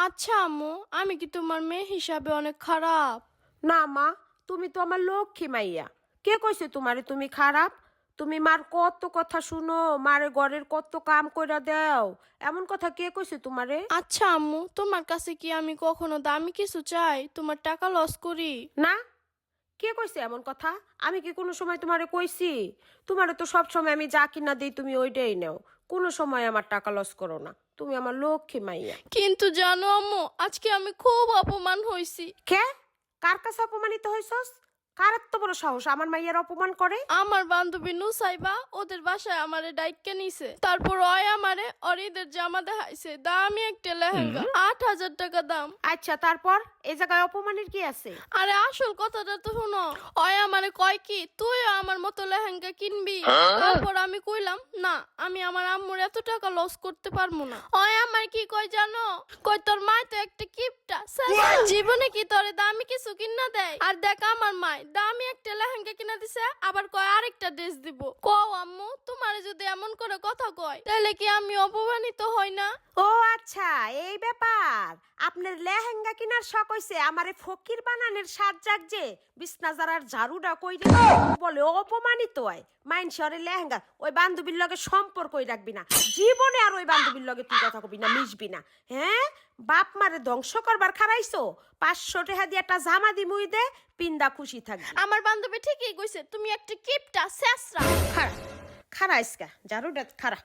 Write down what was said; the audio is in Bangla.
আচ্ছা আম্মু, আমি কি তোমার মেয়ে হিসাবে অনেক খারাপ? না মা, তুমি তো আমার লক্ষ্মী মাইয়া। কে কইছে তোমারে তুমি খারাপ? তুমি মার কত কথা শুনো, মারে ঘরের কত কাম কইরা দাও। এমন কথা কে কইছে তোমারে? আচ্ছা আম্মু, তোমার কাছে কি আমি কখনো দামি কিছু চাই? তোমার টাকা লস করি? না, কে কইছে এমন কথা? আমি কি কোনো সময় তোমারে কইছি? তোমারে তো সব সময় আমি যা কিনা দিই তুমি ওইটাই নাও। কোনো সময় আমার টাকা লস করো না। তুমি আমার লক্ষ্মী মাইয়া। কিন্তু জানো আম্মু, আজকে আমি খুব অপমান হয়েছি। কে? কার কাছে অপমানিত হইছস? কার এত বড় সাহস আমার মাইয়ার অপমান করে? আমার বান্ধবী নুসাইবা ওদের বাসায় আমারে ডাইক্কা নিছে। তারপর ওই আমারে ঈদের জামা দেখাইছে, দামি একটা লেহেঙ্গা, 8,000 টাকা দাম। আচ্ছা, তারপর এই জায়গায় অপমানের কি আছে? আরে আসল কথাটা তো শোনো। ওই আমারে কয় কি তুই আমার মতো লেহেঙ্গা কিনবি? তারপর আমি কইলাম না, আমি আমার আম্মুর এত টাকা লস করতে পারবো না। ওই আমার কি কয় জানো? কয় তোর মা তো একটা কিপটা, জীবনে কি তোরে দামি কিছু কিনা দেয়? আর দেখ আমার মা দামি একটা লেহেঙ্গা কিনা দিছে, আবার কয় আরেকটা ড্রেস দিব। কও আম্মু, তোমারে যদি এমন করে কথা কয় তাহলে কি আমি অপমানিত হই না? ও আচ্ছা, এই ব্যাপার। আপনার লেহেঙ্গা কিনার শখ হইছে, আমারে ফকির বানানোর সাজ জাগছে। বিছনা জারার ঝাড়ুটা কইরে বলে অপমানিত হয়। মাইনসরে লেহেঙ্গা ওই বান্ধবীর লগে সম্পর্কই রাখবি না। জীবনে আর ওই বান্ধবীর লগে তুই কথা কবি না, মিশবি না। হ্যাঁ, বাপ মারে ধ্বংস করবার খারাইছো। 500 টাকা দিয়ে একটা জামা দিমুই দে, পিন্দা খুশি থাকবি। আমার বান্ধবী ঠিকই কইছে, তুমি একটা কিপটা শেষরা। খারা খারা ইসকা ঝাড়ুটা খারা।